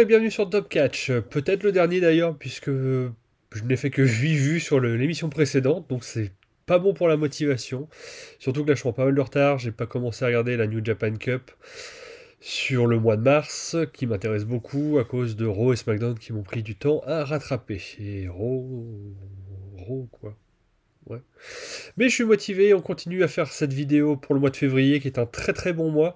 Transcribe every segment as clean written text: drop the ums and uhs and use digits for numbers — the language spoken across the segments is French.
bienvenue sur Top Catch, peut-être le dernier d'ailleurs, puisque je n'ai fait que 8 vues sur l'émission précédente, donc c'est pas bon pour la motivation. Surtout que là je prends pas mal de retard, j'ai pas commencé à regarder la New Japan Cup sur le mois de mars, qui m'intéresse beaucoup à cause de Raw et SmackDown qui m'ont pris du temps à rattraper. Et Raw quoi. Ouais. Mais je suis motivé, on continue à faire cette vidéo pour le mois de février qui est un très très bon mois.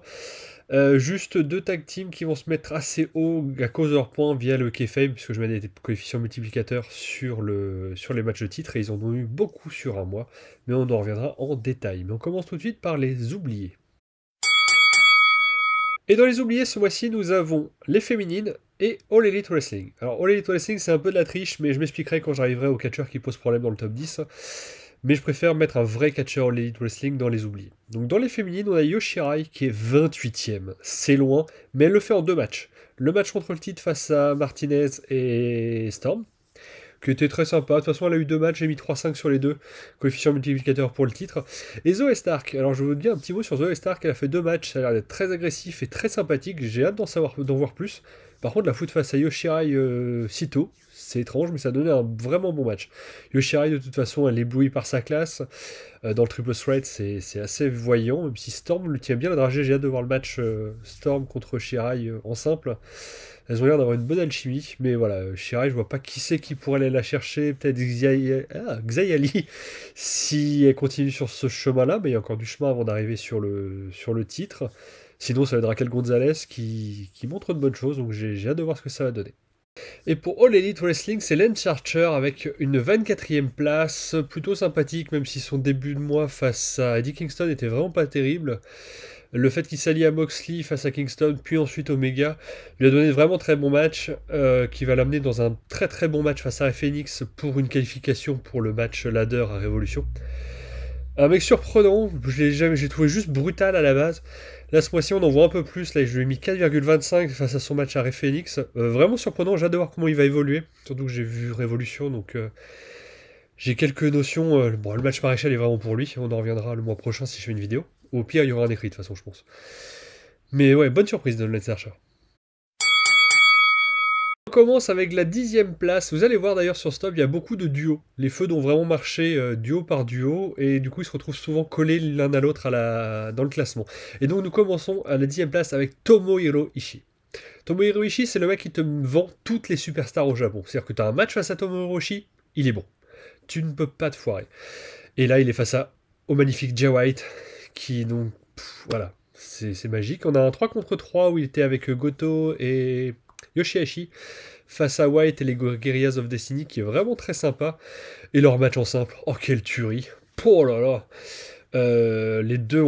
Juste deux tag teams qui vont se mettre assez haut à cause de leurs points via le kayfabe, puisque je mets des coefficients multiplicateurs sur les matchs de titre, et ils en ont eu beaucoup sur un mois, mais on en reviendra en détail. Mais on commence tout de suite par les oubliés. Et dans les oubliés, ce mois-ci, nous avons les féminines et All Elite Wrestling. Alors All Elite Wrestling, c'est un peu de la triche, mais je m'expliquerai quand j'arriverai au catcheur qui pose problème dans le top 10. Mais je préfère mettre un vrai catcheur All Elite Wrestling dans les oubliés. Donc dans les féminines, on a Yoshirai qui est 28ème. C'est loin, mais elle le fait en deux matchs. Le match contre le titre face à Martinez et Storm, qui était très sympa. De toute façon, elle a eu deux matchs, j'ai mis 3-5 sur les deux. Coefficient multiplicateur pour le titre. Et Zoe Stark, alors je vous dis un petit mot sur Zoe Stark, elle a fait deux matchs, ça a l'air d'être très agressif et très sympathique. J'ai hâte d'en voir plus. Par contre, la foot face à Yoshirai sitôt, c'est étrange, mais ça a donné un vraiment bon match. Yoshirai, de toute façon, elle est éblouie par sa classe. Dans le triple threat, c'est assez voyant, même si Storm lui tient bien la dragée. J'ai hâte de voir le match Storm contre Shirai en simple. Elles ont l'air d'avoir une bonne alchimie, mais voilà, Shirai, je vois pas qui c'est qui pourrait aller la chercher. Peut-être Xayali, si elle continue sur ce chemin-là, mais il y a encore du chemin avant d'arriver sur le titre. Sinon, ça va être Raquel Gonzalez qui montre de bonnes choses, donc j'ai hâte de voir ce que ça va donner. Et pour All Elite Wrestling, c'est Lance Archer avec une 24e place, plutôt sympathique, même si son début de mois face à Eddie Kingston était vraiment pas terrible. Le fait qu'il s'allie à Moxley face à Kingston, puis ensuite Omega, lui a donné vraiment très bon match, qui va l'amener dans un très très bon match face à Phoenix pour une qualification pour le match ladder à Révolution. Un mec surprenant, j'ai trouvé juste brutal à la base. Là, ce mois-ci, on en voit un peu plus. Là, je lui ai mis 4,25 face à son match à Rey Phoenix. Vraiment surprenant, j'ai hâte de voir comment il va évoluer. Surtout que j'ai vu Révolution, donc j'ai quelques notions. Bon, le match Maréchal est vraiment pour lui. On en reviendra le mois prochain si je fais une vidéo. Au pire, il y aura un écrit, de toute façon, je pense. Mais ouais, bonne surprise de Lance Archer. On commence avec la 10e place. Vous allez voir d'ailleurs sur Stop, il y a beaucoup de duos. Les feuds ont vraiment marché duo par duo, et du coup ils se retrouvent souvent collés l'un à l'autre dans le classement. Et donc nous commençons à la 10e place avec Tomohiro Ishii. Tomohiro Ishii, c'est le mec qui te vend toutes les superstars au Japon. C'est-à-dire que tu as un match face à Tomohiro Ishii, il est bon. Tu ne peux pas te foirer. Et là il est face au magnifique Jay White, qui donc, voilà, c'est magique. On a un 3 contre 3 où il était avec Goto et Yoshihashi face à White et les Guerrillas of Destiny, qui est vraiment très sympa. Et leur match en simple, oh quelle tuerie. Oh là là. Les deux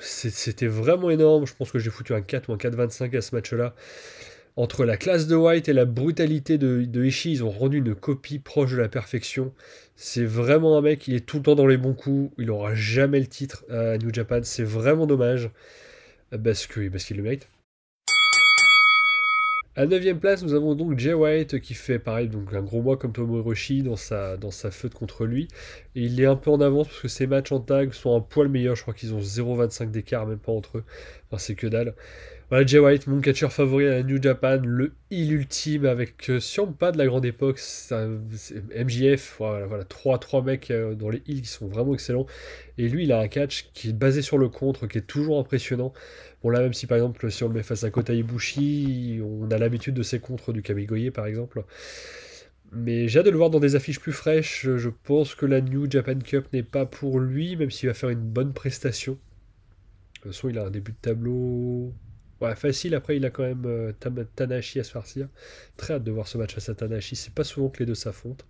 c'était vraiment énorme. Je pense que j'ai foutu un 4 ou un 4,25 à ce match-là. Entre la classe de White et la brutalité de Ishii, ils ont rendu une copie proche de la perfection. C'est vraiment un mec, il est tout le temps dans les bons coups. Il n'aura jamais le titre à New Japan. C'est vraiment dommage. Parce qu'il le mérite. À 9e place, nous avons donc Jay White qui fait pareil, donc un gros mois comme Tomohiro Ishii dans sa feud contre lui. Et il est un peu en avance parce que ses matchs en tag sont un poil meilleurs. Je crois qu'ils ont 0,25 d'écart, même pas entre eux. Enfin, c'est que dalle. Voilà, Jay White, mon catcheur favori à la New Japan, le heel ultime avec pas de la grande époque, c'est MJF, voilà, 3 mecs dans les heels qui sont vraiment excellents. Et lui, il a un catch qui est basé sur le contre, qui est toujours impressionnant. Bon, là, même si par exemple, si on le met face à Kota Ibushi, on a l'habitude de ses contres du Kamigoye par exemple. Mais j'ai hâte de le voir dans des affiches plus fraîches. Je pense que la New Japan Cup n'est pas pour lui, même s'il va faire une bonne prestation. De toute façon, il a un début de tableau. Ouais, facile. Après, il a quand même Tanahashi à se farcir. Très hâte de voir ce match face à Tanahashi. C'est pas souvent que les deux s'affrontent.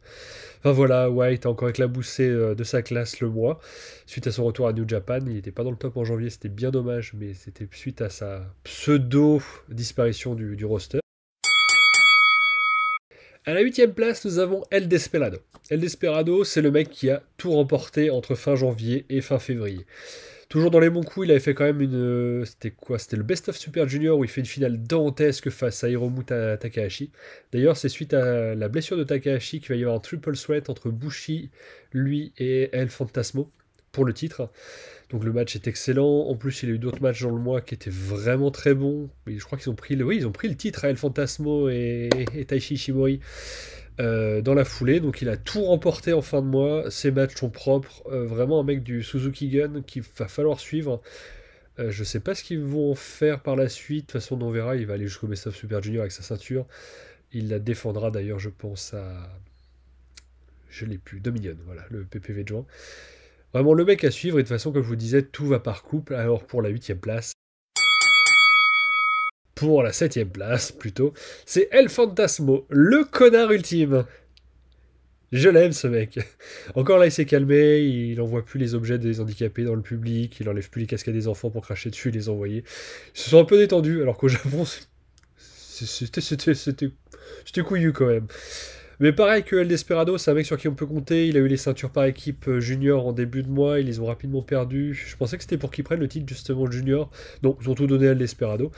Enfin voilà, White a encore éclaboussé de sa classe le mois. Suite à son retour à New Japan, il n'était pas dans le top en janvier. C'était bien dommage, mais c'était suite à sa pseudo-disparition du roster. À la 8e place, nous avons El Desperado. El Desperado, c'est le mec qui a tout remporté entre fin janvier et fin février. Toujours dans les bons coups, il avait fait quand même une... C'était quoi? C'était le Best of Super Junior où il fait une finale dantesque face à Hiromu Takahashi. D'ailleurs, c'est suite à la blessure de Takahashi qu'il va y avoir un triple threat entre Bushi, lui et El Fantasmo. pour le titre. Donc le match est excellent. En plus, il y a eu d'autres matchs dans le mois qui étaient vraiment très bons. Et je crois qu'ils ont pris ils ont pris le titre à El Fantasmo et Taishi Ishimori dans la foulée. Donc il a tout remporté en fin de mois. Ses matchs sont propres. Vraiment un mec du Suzuki Gun qu'il va falloir suivre. Je sais pas ce qu'ils vont faire par la suite. De toute façon, on verra. Il va aller jusqu'au Best of Super Junior avec sa ceinture. Il la défendra d'ailleurs, je pense, à... Je l'ai plus. Dominion, voilà, le PPV de juin. Vraiment le mec à suivre, et de toute façon, comme je vous disais, tout va par couple. Alors pour la 8ème place, pour la 7ème place plutôt, c'est El Fantasmo, le connard ultime. Je l'aime ce mec. Encore là, il s'est calmé, il envoie plus les objets des handicapés dans le public, il enlève plus les casquettes des enfants pour cracher dessus et les envoyer. Ils se sont un peu détendus, alors qu'au Japon, c'était couillu quand même. Mais pareil que El Desperado, c'est un mec sur qui on peut compter. Il a eu les ceintures par équipe junior en début de mois. Ils les ont rapidement perdus. Je pensais que c'était pour qu'ils prennent le titre justement junior. Donc ils ont tout donné à El Desperado.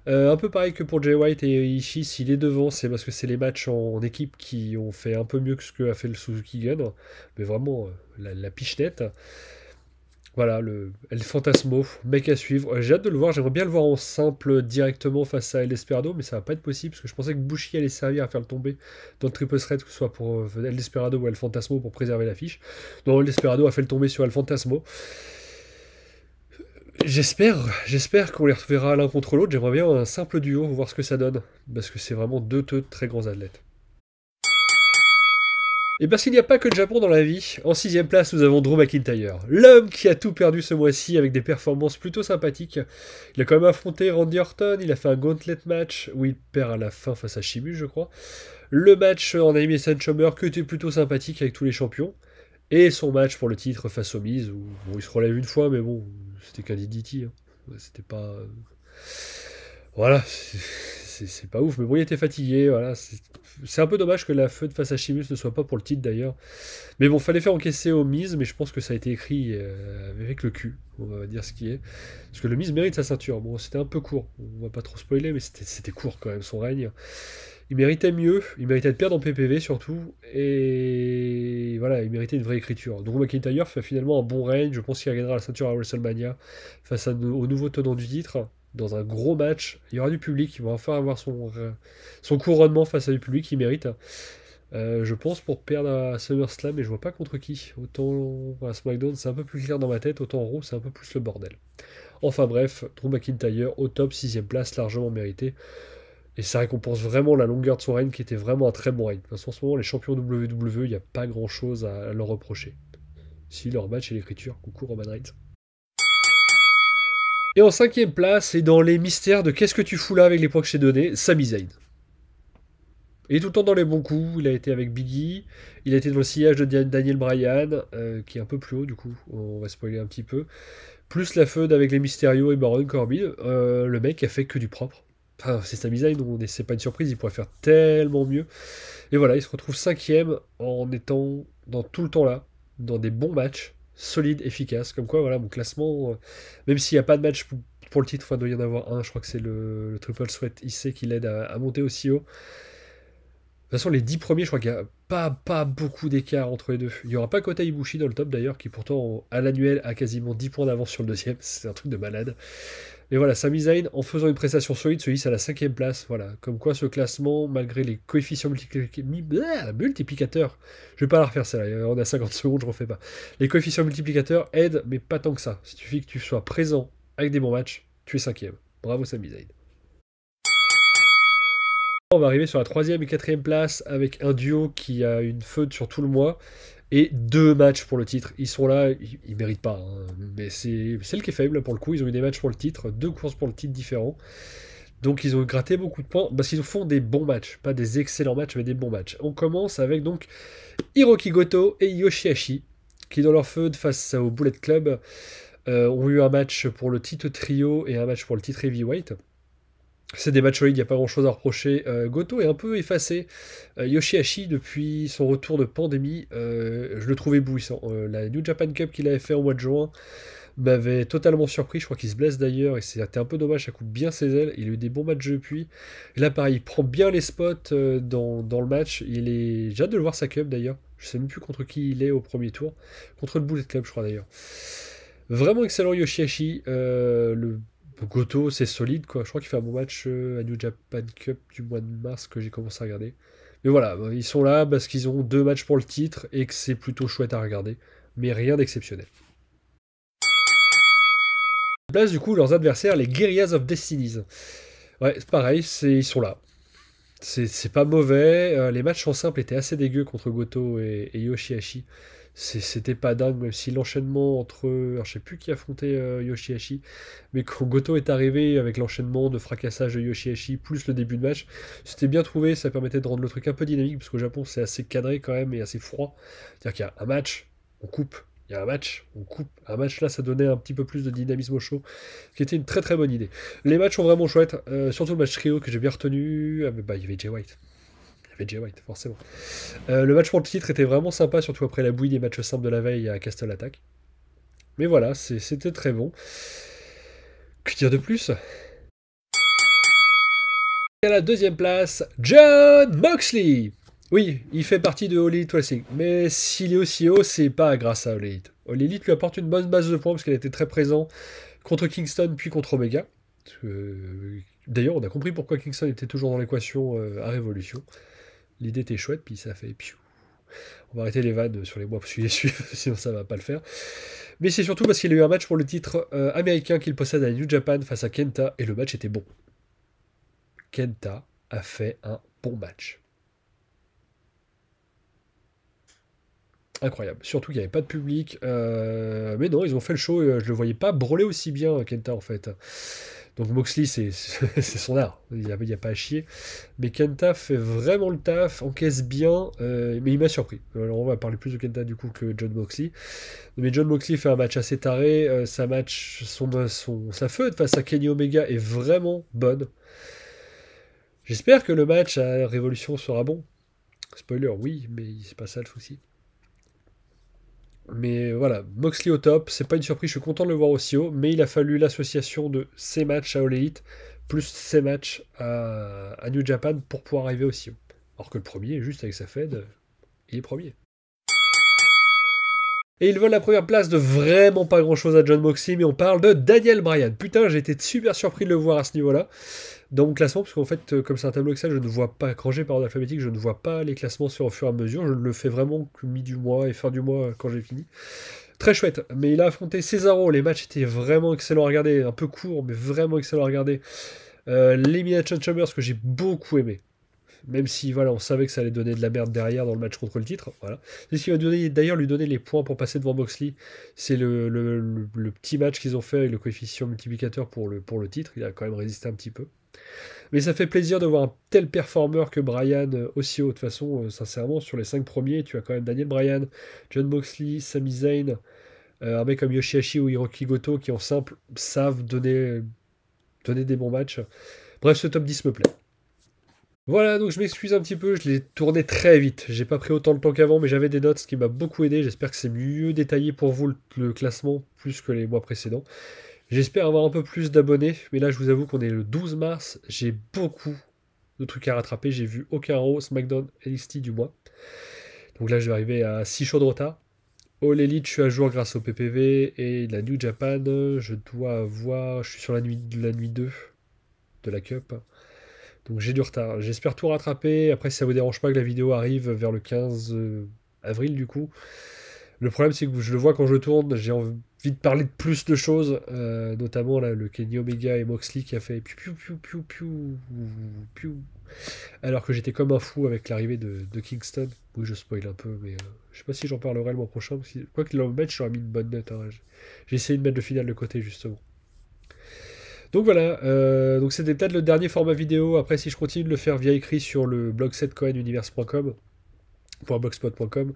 Un peu pareil que pour Jay White et Ishii, s'il est devant, c'est parce que c'est les matchs en équipe qui ont fait un peu mieux que ce qu'a fait le Suzuki Gun. Mais vraiment, la pichenette. Voilà, El Fantasmo, mec à suivre. J'ai hâte de le voir, j'aimerais bien le voir en simple directement face à El Desperado, mais ça va pas être possible, parce que je pensais que Bushi allait servir à faire le tomber dans le triple threat, que ce soit pour El Desperado ou El Fantasmo, pour préserver l'affiche. Non, El Desperado a fait le tomber sur El Fantasmo. J'espère qu'on les reverra l'un contre l'autre, j'aimerais bien un simple duo, voir ce que ça donne, parce que c'est vraiment deux très grands athlètes. Et parce qu'il n'y a pas que le Japon dans la vie, en 6ème place nous avons Drew McIntyre, l'homme qui a tout perdu ce mois-ci avec des performances plutôt sympathiques. Il a quand même affronté Randy Orton, il a fait un gauntlet match où il perd à la fin face à Sheamus je crois. Le match en Elimination Chamber qui était plutôt sympathique avec tous les champions. Et son match pour le titre face aux Miz où bon, il se relève une fois mais bon, c'était qu'un DDT. Hein. C'était pas... Voilà, c'est pas ouf, mais bon, il était fatigué, voilà. C'est un peu dommage que la feud face à Sheamus ne soit pas pour le titre d'ailleurs. Mais bon, fallait faire encaisser au Miz, mais je pense que ça a été écrit avec le cul, on va dire ce qui est. Parce que le Miz mérite sa ceinture. Bon, c'était un peu court, on va pas trop spoiler, mais c'était court quand même son règne. Il méritait mieux, il méritait de perdre en PPV surtout, et voilà, il méritait une vraie écriture. Drew McIntyre fait finalement un bon règne, je pense qu'il gagnera la ceinture à WrestleMania face au nouveau tenant du titre dans un gros match. Il y aura du public, il va enfin avoir son couronnement face à du public, il mérite. Je pense pour perdre à SummerSlam, mais je vois pas contre qui. Autant à SmackDown, c'est un peu plus clair dans ma tête, autant en Raw, c'est un peu plus le bordel. Enfin bref, Drew McIntyre au top, 6ème place, largement mérité. Et ça récompense vraiment la longueur de son règne, qui était vraiment un très bon règne. Parce qu'en ce moment, les champions WWE, il n'y a pas grand chose à leur reprocher. Si leur match et l'écriture, coucou Roman Reigns. Et en 5ème place, et dans les mystères de qu'est-ce que tu fous là avec les points que je t'ai donnés, Sami Zayn. Il est tout le temps dans les bons coups, il a été avec Biggie, il a été dans le sillage de Daniel Bryan, qui est un peu plus haut du coup, on va spoiler un petit peu. Plus la feud avec les Mysterio et Baron Corbin, le mec a fait que du propre. Enfin, c'est Sami Zayn, c'est pas une surprise, il pourrait faire tellement mieux. Et voilà, il se retrouve 5ème en étant dans tout le temps là, dans des bons matchs, solides, efficaces. Comme quoi, voilà, mon classement, même s'il n'y a pas de match pour le titre, il doit y en avoir un, je crois que c'est le Triple Sweat IC qui l'aide à monter aussi haut. De toute façon, les 10 premiers, je crois qu'il n'y a pas beaucoup d'écart entre les deux. Il n'y aura pas Kota Ibushi dans le top d'ailleurs, qui pourtant, à l'annuel, a quasiment 10 points d'avance sur le deuxième. C'est un truc de malade. Mais voilà, Sami Zayn, en faisant une prestation solide, se hisse à la 5ème place. Voilà, comme quoi ce classement, malgré les coefficients multiplicateurs, je vais pas la refaire celle-là, on a 50 secondes, je refais pas. Les coefficients multiplicateurs aident, mais pas tant que ça. Il suffit que tu sois présent avec des bons matchs, tu es 5ème. Bravo Sami Zayn. On va arriver sur la 3ème et 4ème place avec un duo qui a une feud sur tout le mois et 2 matchs pour le titre. Ils sont là, ils méritent pas, hein, mais c'est le qui est faible pour le coup. Ils ont eu des matchs pour le titre, 2 courses pour le titre différents. Donc ils ont gratté beaucoup de points parce qu'ils font des bons matchs, pas des excellents matchs, mais des bons matchs. On commence avec donc Hiroki Goto et Yoshihashi qui dans leur feud face au Bullet Club ont eu un match pour le titre trio et un match pour le titre heavyweight. C'est des matchs solides, il n'y a pas grand chose à reprocher. Goto est un peu effacé. Yoshihashi, depuis son retour de pandémie, je le trouvais éblouissant. La New Japan Cup qu'il avait fait au mois de juin m'avait totalement surpris. Je crois qu'il se blesse d'ailleurs et c'était un peu dommage, ça coupe bien ses ailes. Il a eu des bons matchs depuis. Et là, pareil, il prend bien les spots dans le match. J'ai hâte de le voir sa cup d'ailleurs. Je sais même plus contre qui il est au premier tour. Contre le Bullet Club, je crois d'ailleurs. Vraiment excellent Yoshihashi. Le Goto, c'est solide, quoi. Je crois qu'il fait un bon match à New Japan Cup du mois de mars que j'ai commencé à regarder. Mais voilà, ils sont là parce qu'ils ont 2 matchs pour le titre et que c'est plutôt chouette à regarder. Mais rien d'exceptionnel. Place du coup leurs adversaires, les Guerrillas of Destinies. Ouais, c'est pareil, ils sont là. C'est pas mauvais. Les matchs en simple étaient assez dégueux contre Goto et Yoshihashi. C'était pas dingue, même si l'enchaînement entre. Alors, je sais plus qui affrontait Yoshihashi, mais quand Goto est arrivé avec l'enchaînement de fracassage de Yoshihashi plus le début de match, c'était bien trouvé. Ça permettait de rendre le truc un peu dynamique, parce qu'au Japon, c'est assez cadré quand même et assez froid. C'est-à-dire qu'il y a un match, on coupe. Il y a un match, on coupe. Un match là, ça donnait un petit peu plus de dynamisme au show, qui était une très très bonne idée. Les matchs sont vraiment chouettes, surtout le match trio que j'ai bien retenu. Bah, il y avait Jay White. Il y avait Jay White, forcément. Le match pour le titre était vraiment sympa, surtout après la bouillie des matchs simples de la veille à Castle Attack. Mais voilà, c'était très bon. Que dire de plus? À la deuxième place, Jon Moxley. Oui, il fait partie de All Elite Wrestling, mais s'il est aussi haut, c'est pas grâce à All Elite. All Elite lui apporte une bonne base de points parce qu'elle était très présente contre Kingston puis contre Omega. D'ailleurs, on a compris pourquoi Kingston était toujours dans l'équation à Révolution. L'idée était chouette, puis ça fait piou. On va arrêter les vannes sur les mois suivants, sinon ça va pas le faire. Mais c'est surtout parce qu'il a eu un match pour le titre américain qu'il possède à New Japan face à Kenta, et le match était bon. Kenta a fait un bon match. Incroyable. Surtout qu'il n'y avait pas de public. Mais non, ils ont fait le show. Je le voyais pas brûler aussi bien, Kenta, en fait. Donc Moxley, c'est son art. Il n'y a pas à chier. Mais Kenta fait vraiment le taf, encaisse bien. Mais il m'a surpris. Alors on va parler plus de Kenta du coup que Jon Moxley. Mais Jon Moxley fait un match assez taré. Sa feud face à Kenny Omega est vraiment bonne. J'espère que le match à Révolution sera bon. Spoiler, oui, mais c'est pas ça le souci. Mais voilà, Moxley au top, c'est pas une surprise, je suis content de le voir aussi haut, mais il a fallu l'association de ses matchs à All Elite, plus ses matchs à New Japan pour pouvoir arriver aussi haut. Alors que le premier, juste avec sa Fed, il est premier. Et il vole la première place de vraiment pas grand chose à Jon Moxley, mais on parle de Daniel Bryan. Putain, j'ai été super surpris de le voir à ce niveau-là, dans mon classement, parce qu'en fait, comme c'est un tableau Excel, je ne vois pas, rangé par ordre alphabétique, je ne vois pas les classements se faire au fur et à mesure, je le fais vraiment que mi du mois et fin du mois quand j'ai fini. Très chouette, mais il a affronté Cesaro, les matchs étaient vraiment excellents à regarder, un peu courts, mais vraiment excellents à regarder. L'Elimination Chambers que j'ai beaucoup aimé. Même si voilà, on savait que ça allait donner de la merde derrière dans le match contre le titre. Voilà. C'est ce qui va d'ailleurs lui donner les points pour passer devant Moxley. C'est le petit match qu'ils ont fait avec le coefficient multiplicateur pour le titre. Il a quand même résisté un petit peu. Mais ça fait plaisir de voir un tel performeur que Bryan aussi haut. De toute façon, sincèrement, sur les 5 premiers, tu as quand même Daniel Bryan, Jon Moxley, Sami Zayn, un mec comme Yoshihashi ou Hiroki Goto qui en simple savent donner des bons matchs. Bref, ce top 10 me plaît. Voilà, donc je m'excuse un petit peu, je l'ai tourné très vite. J'ai pas pris autant de temps qu'avant, mais j'avais des notes, ce qui m'a beaucoup aidé. J'espère que c'est mieux détaillé pour vous le classement, plus que les mois précédents. J'espère avoir un peu plus d'abonnés, mais là je vous avoue qu'on est le 12 mars, j'ai beaucoup de trucs à rattraper. J'ai vu aucun Raw, SmackDown, NXT du mois. Donc là je vais arriver à 6 shows de retard. All Elite, je suis à jour grâce au PPV, et la New Japan, je dois avoir. Je suis sur la nuit 2 de la Cup. Donc j'ai du retard. J'espère tout rattraper. Après, si ça vous dérange pas que la vidéo arrive vers le 15 avril, du coup. Le problème, c'est que je le vois quand je tourne, j'ai envie de parler de plus de choses, notamment là, le Kenny Omega et Moxley qui a fait piou piou piou piou piou piou, alors que j'étais comme un fou avec l'arrivée de Kingston. Oui, je spoil un peu, mais je sais pas si j'en parlerai le mois prochain. Quoi qu'il en mette, j'aurais mis une bonne note. Hein. J'ai essayé de mettre le final de côté, justement. Donc voilà, donc c'était peut-être le dernier format vidéo. Après, si je continue de le faire via écrit sur le blog setcoinuniverse.com, .blogspot.com,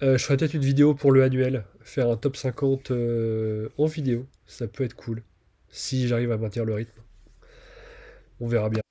je ferai peut-être une vidéo pour le annuel, faire un top 50 en vidéo, ça peut être cool, si j'arrive à maintenir le rythme. On verra bien.